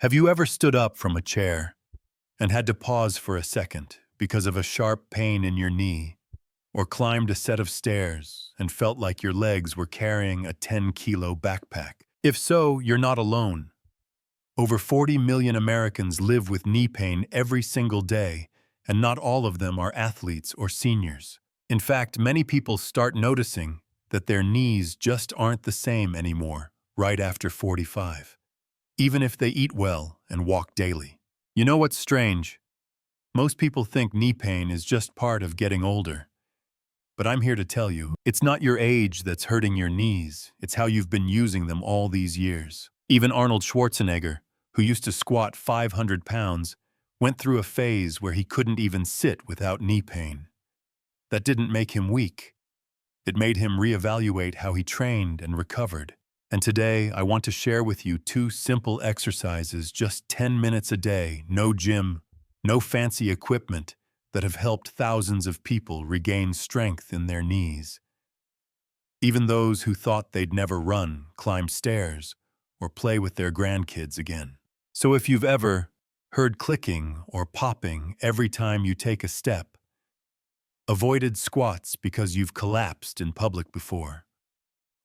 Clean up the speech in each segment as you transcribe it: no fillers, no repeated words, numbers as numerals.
Have you ever stood up from a chair and had to pause for a second because of a sharp pain in your knee, or climbed a set of stairs and felt like your legs were carrying a 10-kilo backpack? If so, you're not alone. Over 40 million Americans live with knee pain every single day, and not all of them are athletes or seniors. In fact, many people start noticing that their knees just aren't the same anymore right after 45, even if they eat well and walk daily. You know what's strange? Most people think knee pain is just part of getting older. But I'm here to tell you, it's not your age that's hurting your knees, it's how you've been using them all these years. Even Arnold Schwarzenegger, who used to squat 500 pounds, went through a phase where he couldn't even sit without knee pain. That didn't make him weak. It made him reevaluate how he trained and recovered. And today, I want to share with you 2 simple exercises, just 10 minutes a day, no gym, no fancy equipment, that have helped thousands of people regain strength in their knees. Even those who thought they'd never run, climb stairs, or play with their grandkids again. So if you've ever heard clicking or popping every time you take a step, avoided squats because you've collapsed in public before,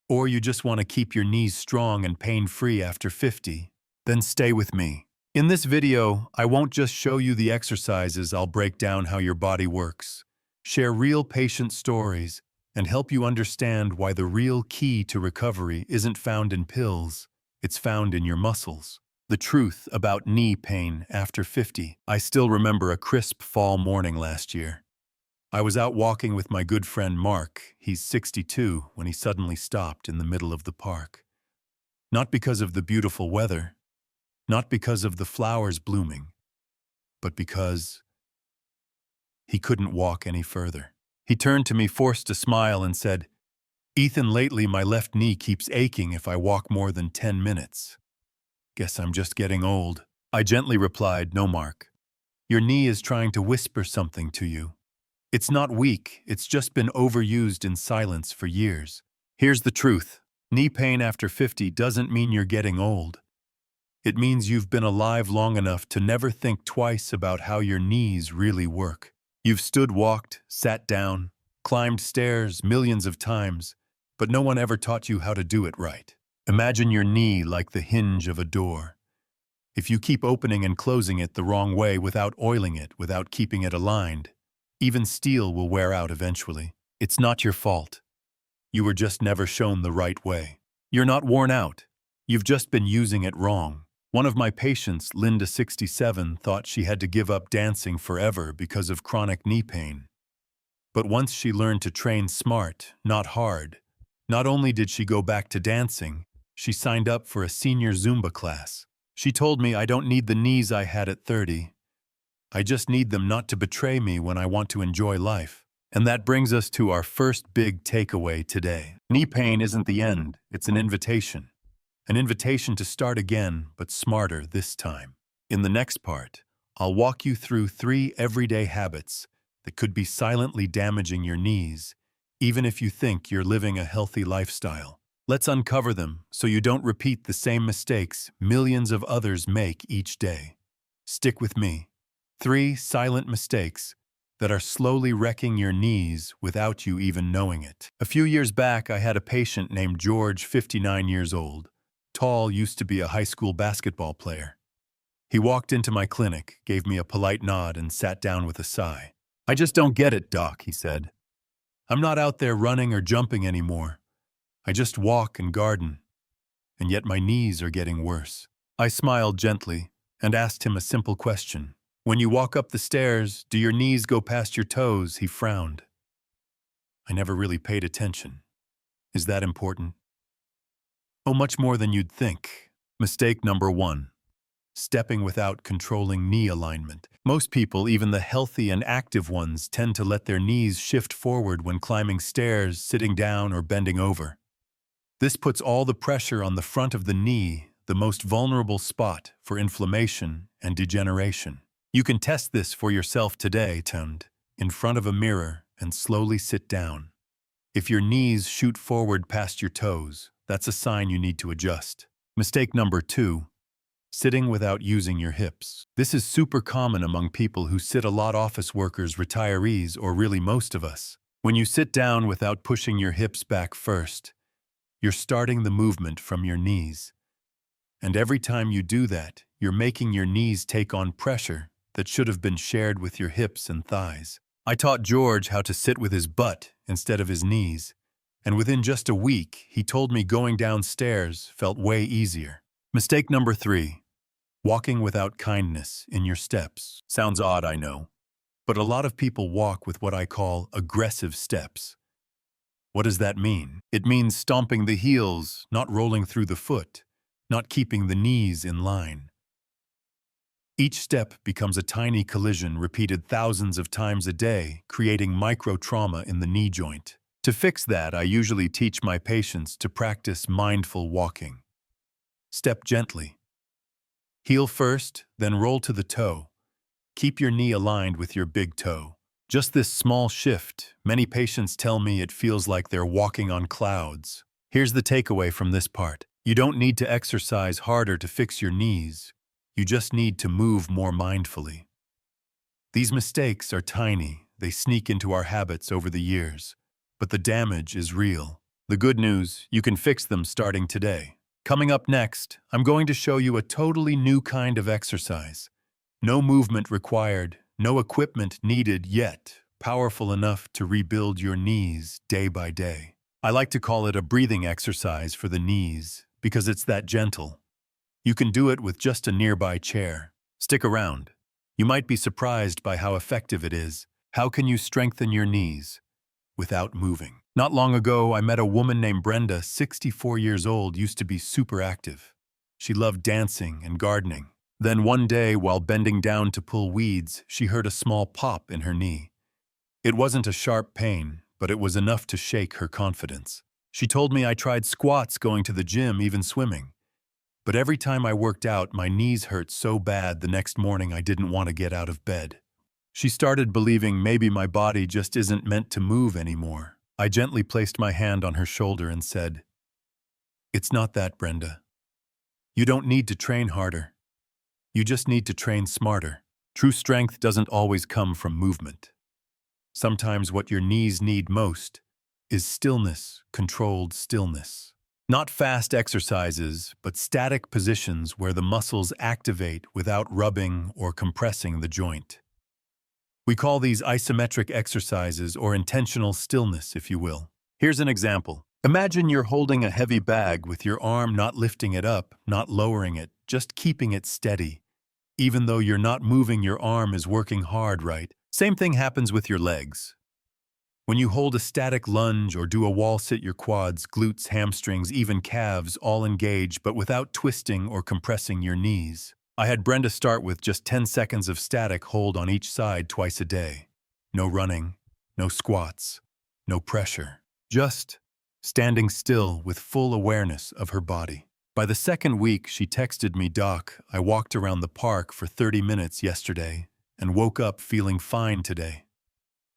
or you just want to keep your knees strong and pain-free after 50, then stay with me. In this video, I won't just show you the exercises, I'll break down how your body works, share real patient stories, and help you understand why the real key to recovery isn't found in pills, it's found in your muscles. The truth about knee pain after 50. I still remember a crisp fall morning last year. I was out walking with my good friend Mark, he's 62, when he suddenly stopped in the middle of the park. Not because of the beautiful weather, not because of the flowers blooming, but because he couldn't walk any further. He turned to me, forced a smile, and said, "Ethan, lately my left knee keeps aching if I walk more than 10 minutes. Guess I'm just getting old." I gently replied, "No, Mark. Your knee is trying to whisper something to you. It's not weak, it's just been overused in silence for years." Here's the truth. Knee pain after 50 doesn't mean you're getting old. It means you've been alive long enough to never think twice about how your knees really work. You've stood, walked, sat down, climbed stairs millions of times, but no one ever taught you how to do it right. Imagine your knee like the hinge of a door. If you keep opening and closing it the wrong way without oiling it, without keeping it aligned, even steel will wear out eventually. It's not your fault. You were just never shown the right way. You're not worn out. You've just been using it wrong. One of my patients, Linda, 67, thought she had to give up dancing forever because of chronic knee pain. But once she learned to train smart, not hard, not only did she go back to dancing, she signed up for a senior Zumba class. She told me, "I don't need the knees I had at 30. I just need them not to betray me when I want to enjoy life." And that brings us to our first big takeaway today. Knee pain isn't the end, it's an invitation. An invitation to start again, but smarter this time. In the next part, I'll walk you through 3 everyday habits that could be silently damaging your knees, even if you think you're living a healthy lifestyle. Let's uncover them so you don't repeat the same mistakes millions of others make each day. Stick with me. 3 silent mistakes that are slowly wrecking your knees without you even knowing it. A few years back, I had a patient named George, 59 years old. Tall, used to be a high school basketball player. He walked into my clinic, gave me a polite nod, and sat down with a sigh. "I just don't get it, Doc," he said. "I'm not out there running or jumping anymore. I just walk and garden, and yet my knees are getting worse." I smiled gently and asked him a simple question. "When you walk up the stairs, do your knees go past your toes?" He frowned. I never really paid attention. Is that important? Oh, much more than you'd think. Mistake number 1. Stepping without controlling knee alignment. Most people, even the healthy and active ones, tend to let their knees shift forward when climbing stairs, sitting down, or bending over. This puts all the pressure on the front of the knee, the most vulnerable spot for inflammation and degeneration. You can test this for yourself today, turned in front of a mirror and slowly sit down. If your knees shoot forward past your toes, that's a sign you need to adjust. Mistake number 2. sitting without using your hips. This is super common among people who sit a lot, office workers, retirees, or really most of us. When you sit down without pushing your hips back first, you're starting the movement from your knees. And every time you do that, you're making your knees take on pressure that should have been shared with your hips and thighs. I taught George how to sit with his butt instead of his knees, and within just a week, he told me going downstairs felt way easier. Mistake number 3. Walking without kindness in your steps. Sounds odd, I know, but a lot of people walk with what I call aggressive steps. What does that mean? It means stomping the heels, not rolling through the foot, not keeping the knees in line. Each step becomes a tiny collision repeated thousands of times a day, creating micro-trauma in the knee joint. To fix that, I usually teach my patients to practice mindful walking. Step gently. Heel first, then roll to the toe. Keep your knee aligned with your big toe. Just this small shift, many patients tell me it feels like they're walking on clouds. Here's the takeaway from this part. You don't need to exercise harder to fix your knees. You just need to move more mindfully. These mistakes are tiny. They sneak into our habits over the years. But the damage is real. The good news, you can fix them starting today. Coming up next, I'm going to show you a totally new kind of exercise. No movement required, no equipment needed, yet powerful enough to rebuild your knees day by day. I like to call it a breathing exercise for the knees because it's that gentle. You can do it with just a nearby chair. Stick around. You might be surprised by how effective it is. How can you strengthen your knees without moving? Not long ago, I met a woman named Brenda, 64 years old, used to be super active. She loved dancing and gardening. Then one day, while bending down to pull weeds, she heard a small pop in her knee. It wasn't a sharp pain, but it was enough to shake her confidence. She told me I tried squats, going to the gym, even swimming. But every time I worked out, my knees hurt so bad the next morning I didn't want to get out of bed. She started believing maybe my body just isn't meant to move anymore. I gently placed my hand on her shoulder and said, "It's not that, Brenda. You don't need to train harder. You just need to train smarter. True strength doesn't always come from movement. Sometimes what your knees need most is stillness, controlled stillness. Not fast exercises, but static positions where the muscles activate without rubbing or compressing the joint. We call these isometric exercises, or intentional stillness, if you will. Here's an example. Imagine you're holding a heavy bag with your arm not lifting it up, not lowering it, just keeping it steady. Even though you're not moving, your arm is working hard, right? Same thing happens with your legs. When you hold a static lunge or do a wall sit, your quads, glutes, hamstrings, even calves all engage, but without twisting or compressing your knees. I had Brenda start with just 10 seconds of static hold on each side twice a day. No running, no squats, no pressure. Just standing still with full awareness of her body. By the second week, she texted me, "Doc, I walked around the park for 30 minutes yesterday and woke up feeling fine today.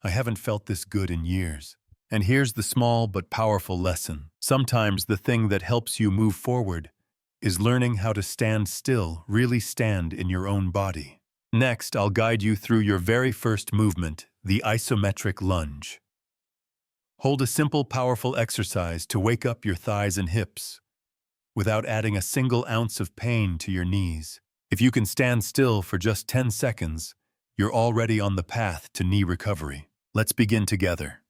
I haven't felt this good in years." And here's the small but powerful lesson. Sometimes the thing that helps you move forward is learning how to stand still, really stand in your own body. Next, I'll guide you through your very first movement, the isometric lunge. Hold a simple, powerful exercise to wake up your thighs and hips without adding a single ounce of pain to your knees. If you can stand still for just 10 seconds, you're already on the path to knee recovery. Let's begin together.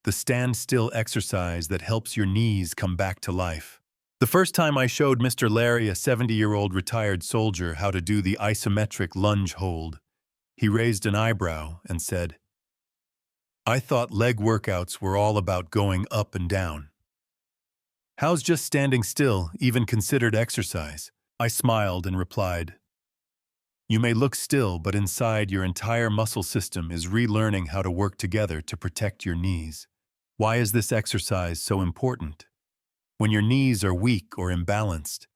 The stand still exercise that helps your knees come back to life. The first time I showed Mr. Larry, a 70-year-old retired soldier, how to do the isometric lunge hold, he raised an eyebrow and said, "I thought leg workouts were all about going up and down. How's just standing still even considered exercise?" I smiled and replied, "You may look still, but inside your entire muscle system is relearning how to work together to protect your knees." Why is this exercise so important? When your knees are weak or imbalanced,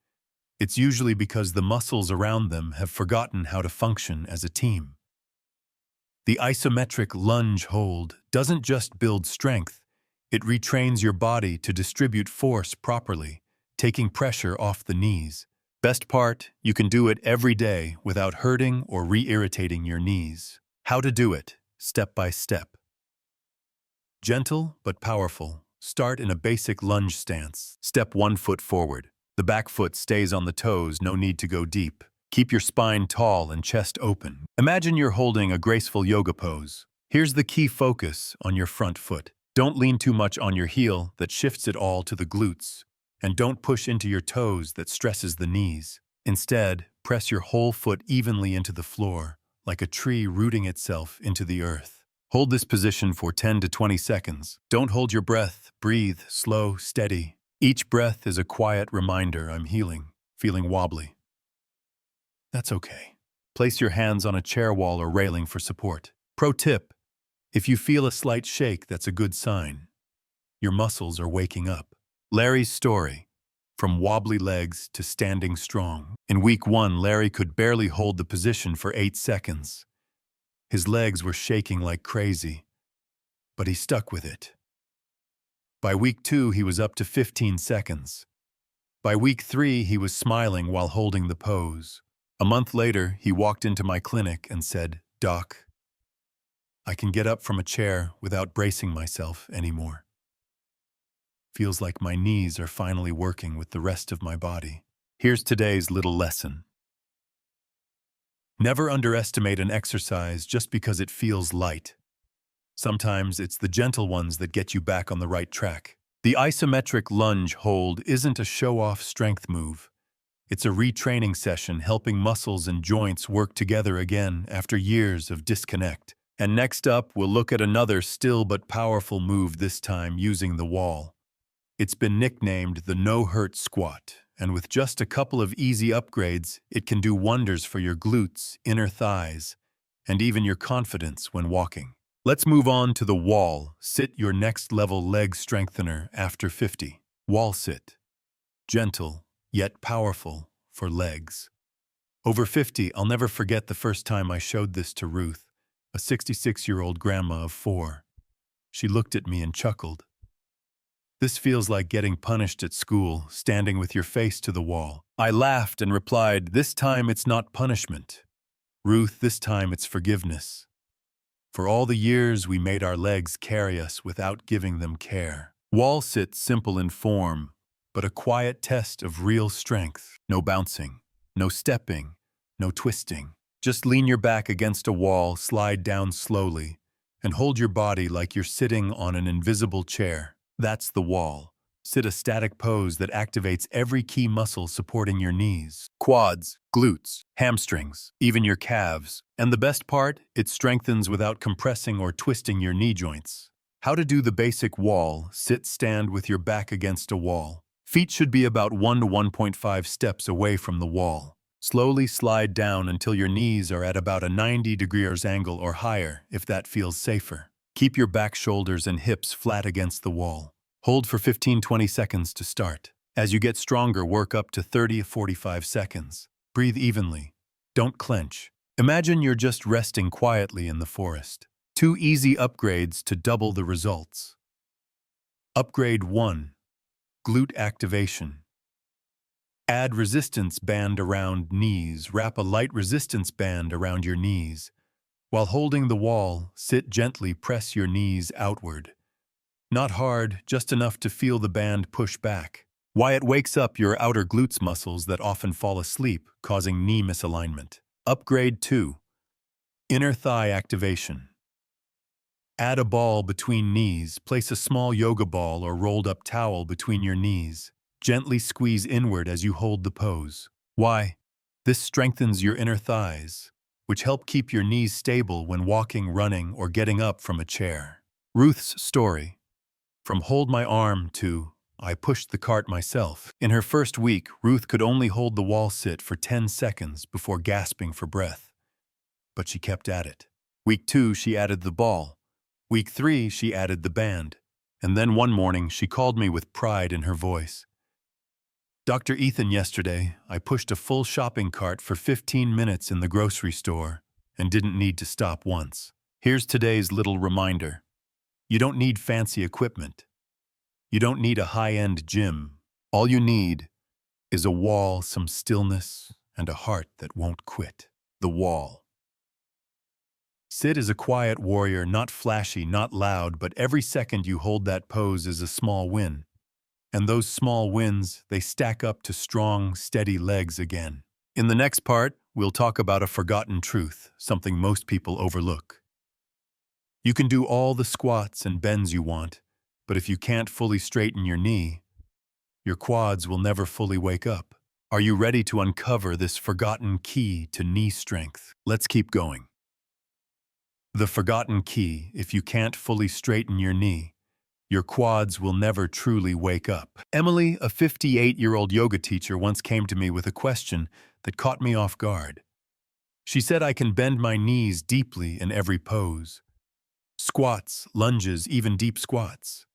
it's usually because the muscles around them have forgotten how to function as a team. The isometric lunge hold doesn't just build strength, it retrains your body to distribute force properly, taking pressure off the knees. Best part, you can do it every day without hurting or re-irritating your knees. How to do it, step by step. Gentle but powerful. Start in a basic lunge stance. Step 1 foot forward. The back foot stays on the toes, no need to go deep. Keep your spine tall and chest open. Imagine you're holding a graceful yoga pose. Here's the key focus on your front foot. Don't lean too much on your heel that shifts it all to the glutes. And don't push into your toes that stresses the knees. Instead, press your whole foot evenly into the floor, like a tree rooting itself into the earth. Hold this position for 10 to 20 seconds. Don't hold your breath. Breathe, slow, steady. Each breath is a quiet reminder I'm healing, feeling wobbly. That's okay. Place your hands on a chair wall or railing for support. Pro tip: if you feel a slight shake, that's a good sign. Your muscles are waking up. Larry's story: from wobbly legs to standing strong. In week 1, Larry could barely hold the position for 8 seconds. His legs were shaking like crazy, but he stuck with it. By week 2, he was up to 15 seconds. By week 3, he was smiling while holding the pose. A month later, he walked into my clinic and said, "Doc, I can get up from a chair without bracing myself anymore. Feels like my knees are finally working with the rest of my body." Here's today's little lesson. Never underestimate an exercise just because it feels light. Sometimes it's the gentle ones that get you back on the right track. The isometric lunge hold isn't a show-off strength move. It's a retraining session helping muscles and joints work together again after years of disconnect. And next up, we'll look at another still but powerful move, this time using the wall. It's been nicknamed the no-hurt squat, and with just a couple of easy upgrades, it can do wonders for your glutes, inner thighs, and even your confidence when walking. Let's move on to the wall sit, your next level leg strengthener after 50. Wall sit. Gentle, yet powerful for legs. Over 50, I'll never forget the first time I showed this to Ruth, a 66-year-old grandma of 4. She looked at me and chuckled. "This feels like getting punished at school, standing with your face to the wall." I laughed and replied, "This time it's not punishment. Ruth, this time it's forgiveness. For all the years we made our legs carry us without giving them care." Wall sit, simple in form, but a quiet test of real strength. No bouncing, no stepping, no twisting. Just lean your back against a wall, slide down slowly, and hold your body like you're sitting on an invisible chair. That's the wall. Sit a static pose that activates every key muscle supporting your knees, quads, glutes, hamstrings, even your calves. And the best part, it strengthens without compressing or twisting your knee joints. How to do the basic wall: sit, stand with your back against a wall. Feet should be about 1 to 1.5 steps away from the wall. Slowly slide down until your knees are at about a 90-degree angle or higher, if that feels safer. Keep your back, shoulders, and hips flat against the wall. Hold for 15-20 seconds to start. As you get stronger, work up to 30-45 seconds. Breathe evenly. Don't clench. Imagine you're just resting quietly in the forest. 2 easy upgrades to double the results. Upgrade 1. Glute activation. Add resistance band around knees. Wrap a light resistance band around your knees. While holding the wall, sit gently, press your knees outward. Not hard, just enough to feel the band push back. Why it wakes up your outer glutes muscles that often fall asleep, causing knee misalignment. Upgrade 2. Inner thigh activation. Add a ball between knees. Place a small yoga ball or rolled up towel between your knees. Gently squeeze inward as you hold the pose. Why? This strengthens your inner thighs, which help keep your knees stable when walking, running, or getting up from a chair. Ruth's story. From hold my arm to I pushed the cart myself. In her first week, Ruth could only hold the wall sit for 10 seconds before gasping for breath. But she kept at it. Week 2, she added the ball. Week 3, she added the band. And then one morning, she called me with pride in her voice. "Dr. Ethan, yesterday, I pushed a full shopping cart for 15 minutes in the grocery store and didn't need to stop once." Here's today's little reminder. You don't need fancy equipment. You don't need a high-end gym. All you need is a wall, some stillness, and a heart that won't quit. The wall. Sit is a quiet warrior, not flashy, not loud, but every second you hold that pose is a small win. And those small wins, they stack up to strong, steady legs again. In the next part, we'll talk about a forgotten truth, something most people overlook. You can do all the squats and bends you want, but if you can't fully straighten your knee, your quads will never fully wake up. Are you ready to uncover this forgotten key to knee strength? Let's keep going. The forgotten key: if you can't fully straighten your knee, your quads will never truly wake up. Emily, a 58-year-old yoga teacher, once came to me with a question that caught me off guard. She said I can bend my knees deeply in every pose. Squats, lunges, even deep squats.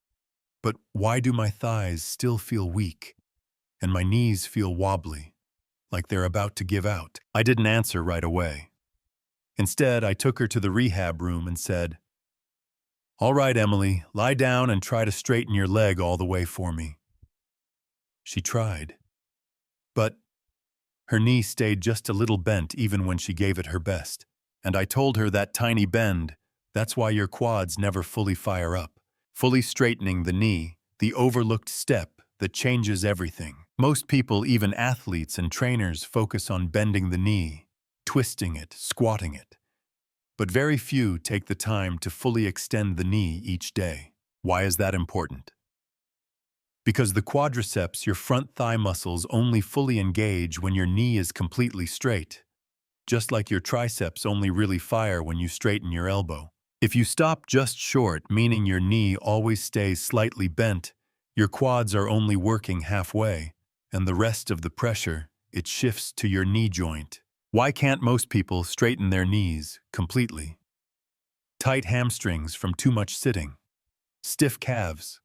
But why do my thighs still feel weak and my knees feel wobbly, like they're about to give out? I didn't answer right away. Instead, I took her to the rehab room and said, "All right, Emily, lie down and try to straighten your leg all the way for me." She tried, but her knee stayed just a little bent even when she gave it her best. And I told her that tiny bend, that's why your quads never fully fire up. Fully straightening the knee, the overlooked step that changes everything. Most people, even athletes and trainers, focus on bending the knee, twisting it, squatting it. But very few take the time to fully extend the knee each day. Why is that important? Because the quadriceps, your front thigh muscles, only fully engage when your knee is completely straight. Just like your triceps only really fire when you straighten your elbow. If you stop just short, meaning your knee always stays slightly bent, your quads are only working halfway, and the rest of the pressure, it shifts to your knee joint. Why can't most people straighten their knees completely? Tight hamstrings from too much sitting, stiff calves,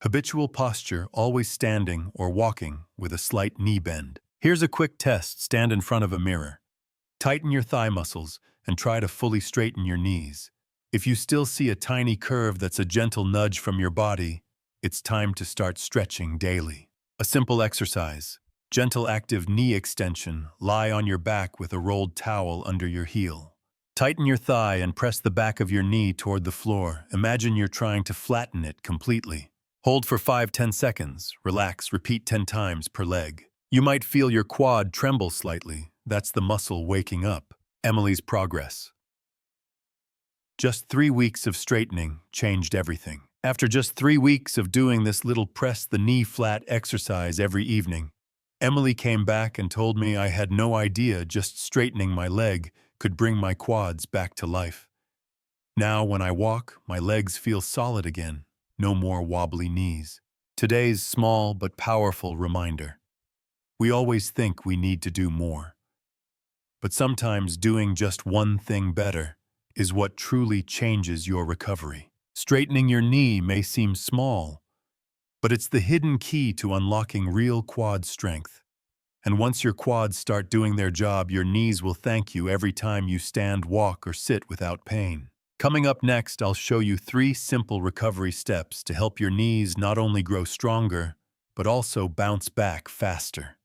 habitual posture, always standing or walking with a slight knee bend. Here's a quick test: stand in front of a mirror. Tighten your thigh muscles and try to fully straighten your knees. If you still see a tiny curve that's a gentle nudge from your body, it's time to start stretching daily. A simple exercise: gentle active knee extension. Lie on your back with a rolled towel under your heel. Tighten your thigh and press the back of your knee toward the floor. Imagine you're trying to flatten it completely. Hold for 5-10 seconds. Relax. Repeat 10 times per leg. You might feel your quad tremble slightly. That's the muscle waking up. Emily's progress. Just 3 weeks of straightening changed everything. After just 3 weeks of doing this little press the knee flat exercise every evening, Emily came back and told me I had no idea just straightening my leg could bring my quads back to life. Now when I walk, my legs feel solid again. No more wobbly knees. Today's small but powerful reminder. We always think we need to do more. But sometimes doing just one thing better is what truly changes your recovery. Straightening your knee may seem small, but it's the hidden key to unlocking real quad strength. And once your quads start doing their job, your knees will thank you every time you stand, walk, or sit without pain. Coming up next, I'll show you 3 simple recovery steps to help your knees not only grow stronger, but also bounce back faster.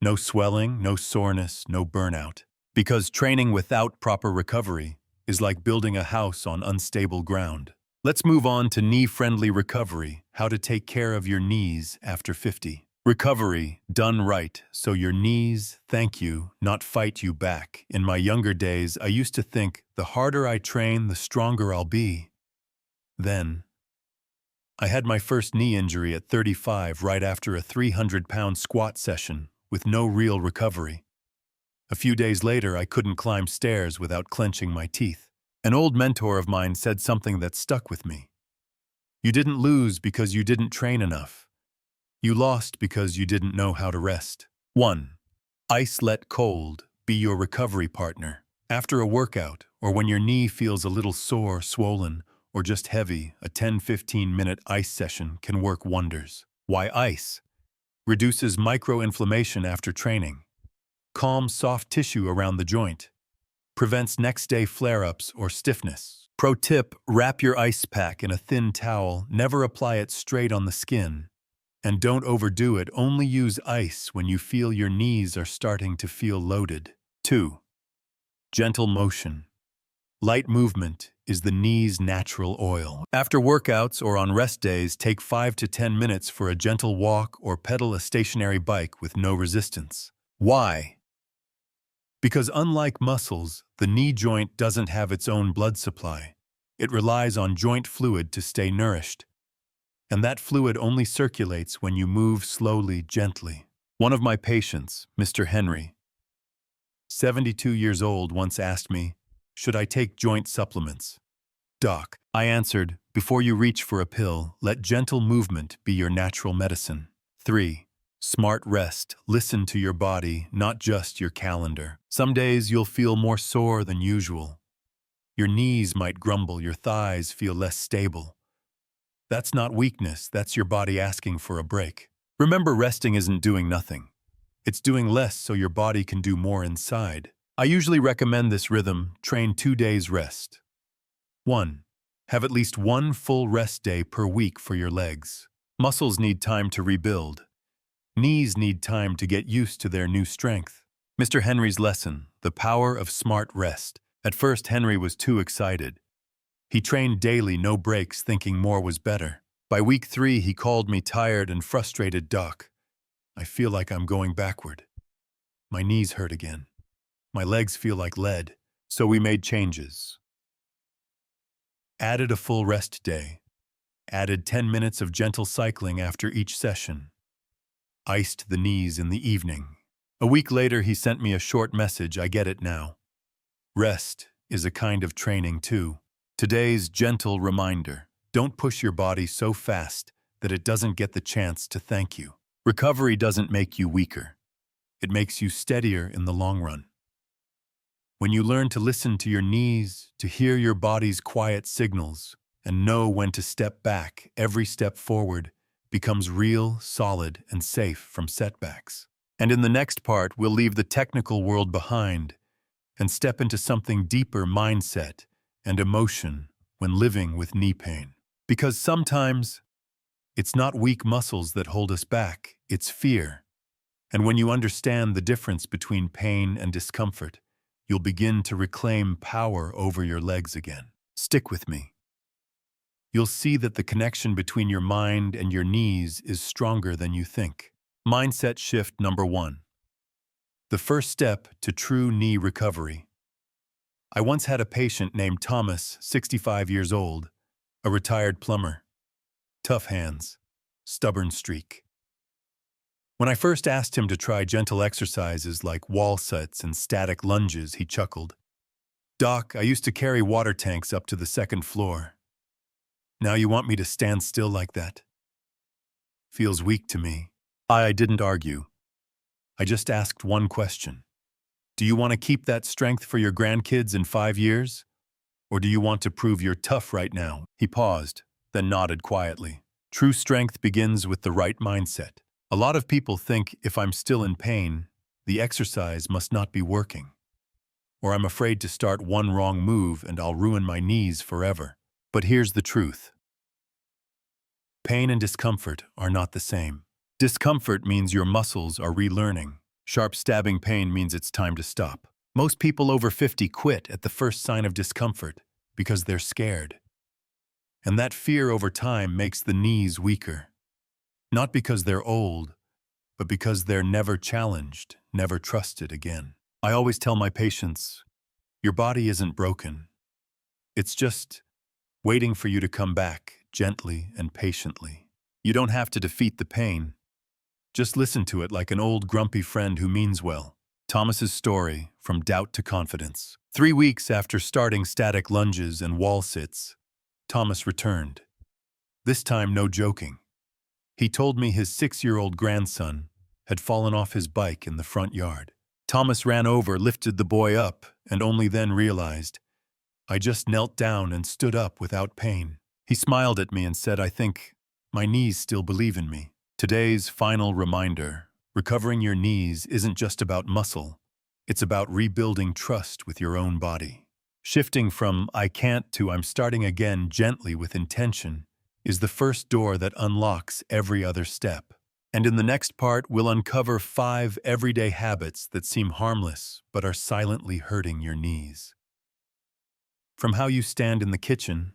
No swelling, no soreness, no burnout. Because training without proper recovery is like building a house on unstable ground. Let's move on to knee-friendly recovery, how to take care of your knees after 50. Recovery, done right, so your knees thank you, not fight you back. In my younger days, I used to think the harder I train, the stronger I'll be. Then, I had my first knee injury at 35 right after a 300-pound squat session with no real recovery. A few days later, I couldn't climb stairs without clenching my teeth. An old mentor of mine said something that stuck with me. You didn't lose because you didn't train enough. You lost because you didn't know how to rest. 1. Ice let cold be your recovery partner. After a workout, or when your knee feels a little sore, swollen, or just heavy, a 10-15-minute ice session can work wonders. Why ice? Reduces micro-inflammation after training. Calms soft tissue around the joint. Prevents next-day flare-ups or stiffness. Pro tip: wrap your ice pack in a thin towel. Never apply it straight on the skin. And don't overdo it, only use ice when you feel your knees are starting to feel loaded. 2. Gentle motion. Light movement is the knee's natural oil. After workouts or on rest days, take 5 to 10 minutes for a gentle walk or pedal a stationary bike with no resistance. Why? Because unlike muscles, the knee joint doesn't have its own blood supply. It relies on joint fluid to stay nourished. And that fluid only circulates when you move slowly, gently. One of my patients, Mr. Henry, 72 years old, once asked me, "Should I take joint supplements?" "Doc," I answered, "before you reach for a pill, let gentle movement be your natural medicine." 3. Smart rest. Listen to your body, not just your calendar. Some days you'll feel more sore than usual. Your knees might grumble, your thighs feel less stable. That's not weakness, that's your body asking for a break. Remember, resting isn't doing nothing. It's doing less so your body can do more inside. I usually recommend this rhythm: train 2 days rest. 1. Have at least 1 full rest day per week for your legs. Muscles need time to rebuild. Knees need time to get used to their new strength. Mr. Henry's lesson: the power of smart rest. At first, Henry was too excited. He trained daily, no breaks, thinking more was better. By week 3, he called me tired and frustrated. "Doc, I feel like I'm going backward. My knees hurt again. My legs feel like lead." So we made changes. Added a full rest day. Added 10 minutes of gentle cycling after each session. Iced the knees in the evening. A week later, he sent me a short message: "I get it now. Rest is a kind of training too." Today's gentle reminder: don't push your body so fast that it doesn't get the chance to thank you. Recovery doesn't make you weaker. It makes you steadier in the long run. When you learn to listen to your knees, to hear your body's quiet signals, and know when to step back, every step forward becomes real, solid, and safe from setbacks. And in the next part, we'll leave the technical world behind and step into something deeper: mindset and emotion when living with knee pain. Because sometimes it's not weak muscles that hold us back, it's fear. And when you understand the difference between pain and discomfort, you'll begin to reclaim power over your legs again. Stick with me. You'll see that the connection between your mind and your knees is stronger than you think. Mindset shift number 1. The first step to true knee recovery. I once had a patient named Thomas, 65 years old, a retired plumber. Tough hands, stubborn streak. When I first asked him to try gentle exercises like wall sits and static lunges, he chuckled. "Doc, I used to carry water tanks up to the 2nd floor. Now you want me to stand still like that? Feels weak to me." I didn't argue. I just asked one question. Do you want to keep that strength for your grandkids in 5 years? Or do you want to prove you're tough right now? He paused, then nodded quietly. True strength begins with the right mindset. A lot of people think if I'm still in pain, the exercise must not be working. Or I'm afraid to start one wrong move and I'll ruin my knees forever. But here's the truth. Pain and discomfort are not the same. Discomfort means your muscles are relearning. Sharp stabbing pain means it's time to stop. Most people over 50 quit at the first sign of discomfort because they're scared. And that fear over time makes the knees weaker. Not because they're old, but because they're never challenged, never trusted again. I always tell my patients, your body isn't broken. It's just waiting for you to come back gently and patiently. You don't have to defeat the pain. Just listen to it like an old grumpy friend who means well. Thomas's story, from doubt to confidence. 3 weeks after starting static lunges and wall sits, Thomas returned. This time, no joking. He told me his 6-year-old grandson had fallen off his bike in the front yard. Thomas ran over, lifted the boy up, and only then realized, I just knelt down and stood up without pain. He smiled at me and said, I think my knees still believe in me. Today's final reminder, recovering your knees isn't just about muscle. It's about rebuilding trust with your own body. Shifting from I can't to I'm starting again gently with intention is the first door that unlocks every other step. And in the next part, we'll uncover 5 everyday habits that seem harmless but are silently hurting your knees. From how you stand in the kitchen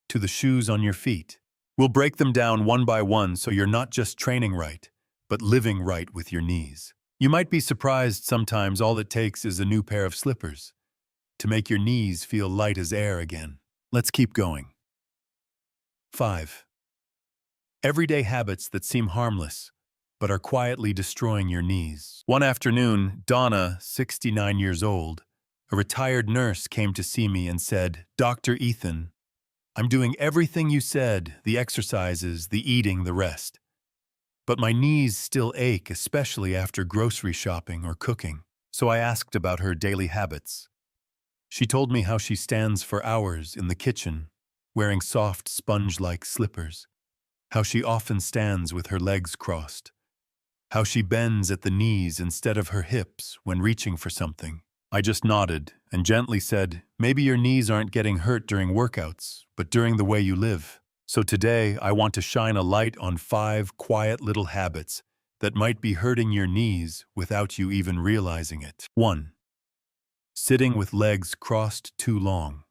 to the shoes on your feet, we'll break them down one by one so you're not just training right, but living right with your knees. You might be surprised sometimes all it takes is a new pair of slippers to make your knees feel light as air again. Let's keep going. 5. Everyday habits that seem harmless, but are quietly destroying your knees. One afternoon, Donna, 69 years old, a retired nurse, came to see me and said, "Dr. Ethan, I'm doing everything you said, the exercises, the eating, the rest. But my knees still ache, especially after grocery shopping or cooking." So I asked about her daily habits. She told me how she stands for hours in the kitchen, wearing soft, sponge-like slippers, how she often stands with her legs crossed, how she bends at the knees instead of her hips when reaching for something. I just nodded and gently said, "Maybe your knees aren't getting hurt during workouts, but during the way you live." So today, I want to shine a light on 5 quiet little habits that might be hurting your knees without you even realizing it. 1. Sitting with legs crossed too long.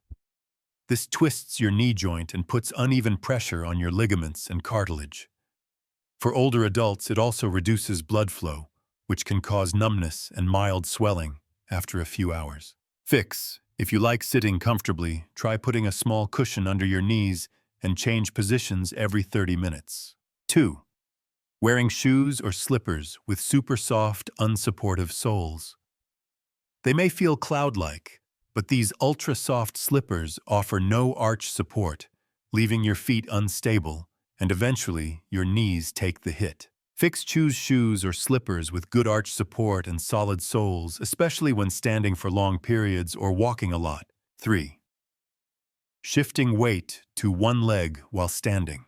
This twists your knee joint and puts uneven pressure on your ligaments and cartilage. For older adults, it also reduces blood flow, which can cause numbness and mild swelling after a few hours. Fix. If you like sitting comfortably, try putting a small cushion under your knees and change positions every 30 minutes. 2. Wearing shoes or slippers with super soft, unsupportive soles. They may feel cloud-like, but these ultra-soft slippers offer no arch support, leaving your feet unstable, and eventually your knees take the hit. Choose shoes or slippers with good arch support and solid soles, especially when standing for long periods or walking a lot. 3. Shifting weight to one leg while standing.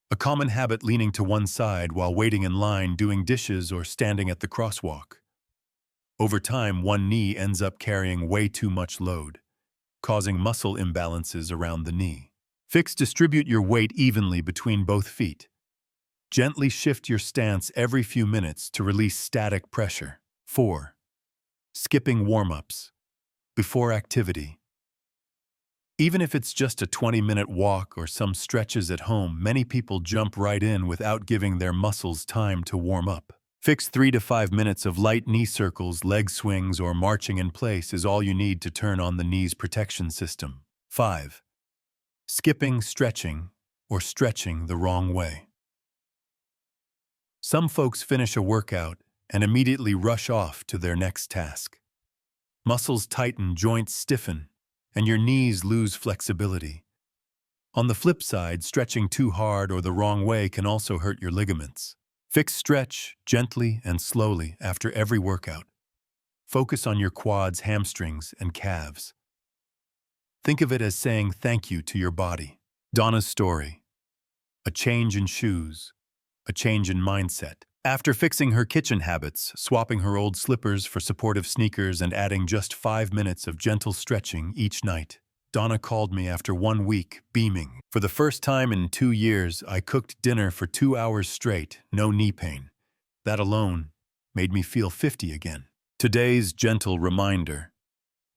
A common habit, leaning to one side while waiting in line, doing dishes, or standing at the crosswalk. Over time, one knee ends up carrying way too much load, causing muscle imbalances around the knee. Distribute your weight evenly between both feet. Gently shift your stance every few minutes to release static pressure. 4. Skipping warm-ups before activity. Even if it's just a 20-minute walk or some stretches at home, many people jump right in without giving their muscles time to warm up. 3 to 5 minutes of light knee circles, leg swings, or marching in place is all you need to turn on the knee's protection system. 5. Skipping stretching or stretching the wrong way. Some folks finish a workout and immediately rush off to their next task. Muscles tighten, joints stiffen, and your knees lose flexibility. On the flip side, stretching too hard or the wrong way can also hurt your ligaments. Stretch gently and slowly after every workout. Focus on your quads, hamstrings, and calves. Think of it as saying thank you to your body. Donna's story. A change in shoes. A change in mindset. After fixing her kitchen habits, swapping her old slippers for supportive sneakers, and adding just 5 minutes of gentle stretching each night, Donna called me after 1 week, beaming. "For the first time in 2 years, I cooked dinner for 2 hours straight, no knee pain. That alone made me feel 50 again." Today's gentle reminder: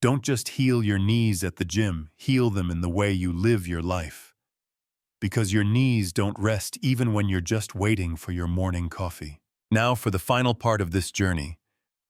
don't just heal your knees at the gym, heal them in the way you live your life. Because your knees don't rest even when you're just waiting for your morning coffee. Now for the final part of this journey,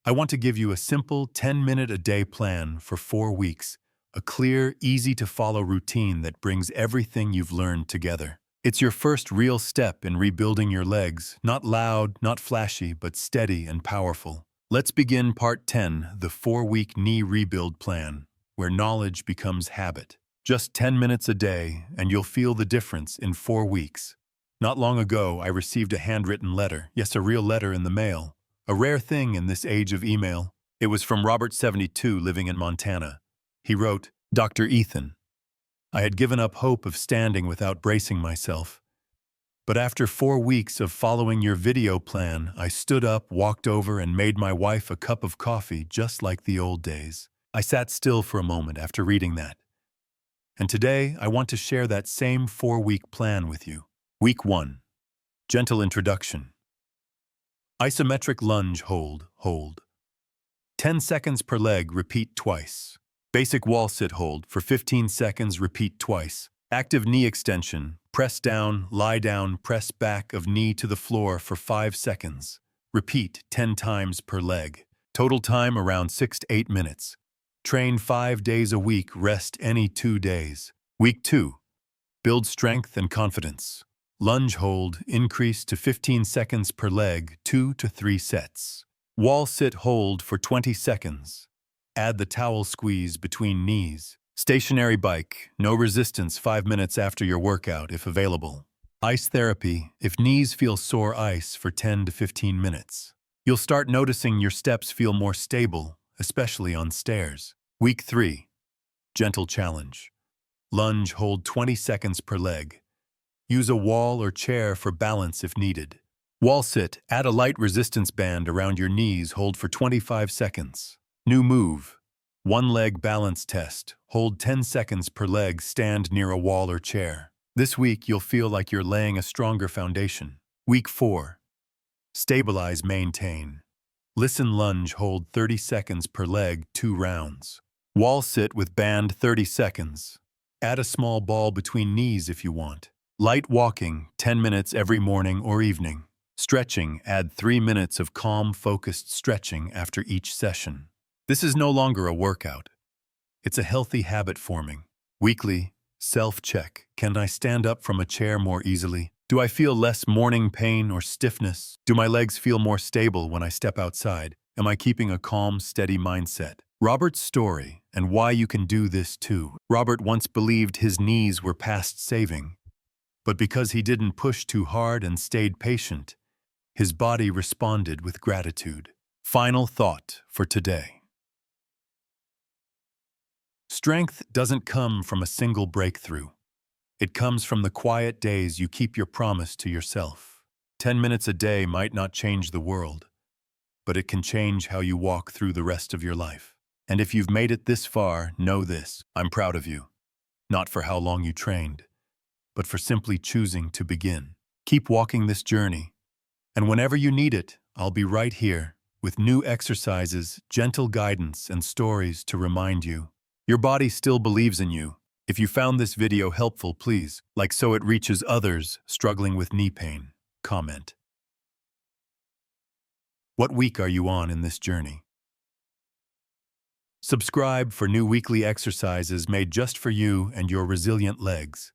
I want to give you a simple 10-minute-a-day plan for 4 weeks. A clear, easy-to-follow routine that brings everything you've learned together. It's your first real step in rebuilding your legs, not loud, not flashy, but steady and powerful. Let's begin Part 10, the 4-week knee rebuild plan, where knowledge becomes habit. Just 10 minutes a day, and you'll feel the difference in 4 weeks. Not long ago, I received a handwritten letter, yes, a real letter in the mail. A rare thing in this age of email. It was from Robert, 72, living in Montana. He wrote, "Dr. Ethan, I had given up hope of standing without bracing myself. But after 4 weeks of following your video plan, I stood up, walked over, and made my wife a cup of coffee just like the old days." I sat still for a moment after reading that. And today, I want to share that same 4-week plan with you. Week 1. Gentle introduction. Isometric lunge hold. 10 seconds per leg, repeat twice. Basic wall sit hold for 15 seconds, repeat twice. Active knee extension, press down, lie down, press back of knee to the floor for 5 seconds. Repeat 10 times per leg. Total time around 6 to 8 minutes. Train 5 days a week, rest any 2 days. Week 2. Build strength and confidence. Lunge hold, increase to 15 seconds per leg, 2 to 3 sets. Wall sit hold for 20 seconds. Add the towel squeeze between knees. Stationary bike, no resistance 5 minutes after your workout if available. Ice therapy, if knees feel sore, ice for 10 to 15 minutes. You'll start noticing your steps feel more stable, especially on stairs. Week 3. Gentle challenge. Lunge hold 20 seconds per leg. Use a wall or chair for balance if needed. Wall sit, add a light resistance band around your knees, hold for 25 seconds. New move. One leg balance test. Hold 10 seconds per leg, stand near a wall or chair. This week, you'll feel like you're laying a stronger foundation. Week 4. Stabilize, maintain. Listen lunge, hold 30 seconds per leg, 2 rounds. Wall sit with band 30 seconds. Add a small ball between knees if you want. Light walking, 10 minutes every morning or evening. Stretching, add 3 minutes of calm, focused stretching after each session. This is no longer a workout. It's a healthy habit forming. Weekly, self-check. Can I stand up from a chair more easily? Do I feel less morning pain or stiffness? Do my legs feel more stable when I step outside? Am I keeping a calm, steady mindset? Robert's story and why you can do this too. Robert once believed his knees were past saving, but because he didn't push too hard and stayed patient, his body responded with gratitude. Final thought for today. Strength doesn't come from a single breakthrough. It comes from the quiet days you keep your promise to yourself. 10 minutes a day might not change the world, but it can change how you walk through the rest of your life. And if you've made it this far, know this: I'm proud of you. Not for how long you trained, but for simply choosing to begin. Keep walking this journey, and whenever you need it, I'll be right here with new exercises, gentle guidance, and stories to remind you. Your body still believes in you. If you found this video helpful, please like so it reaches others struggling with knee pain. Comment. What week are you on in this journey? Subscribe for new weekly exercises made just for you and your resilient legs.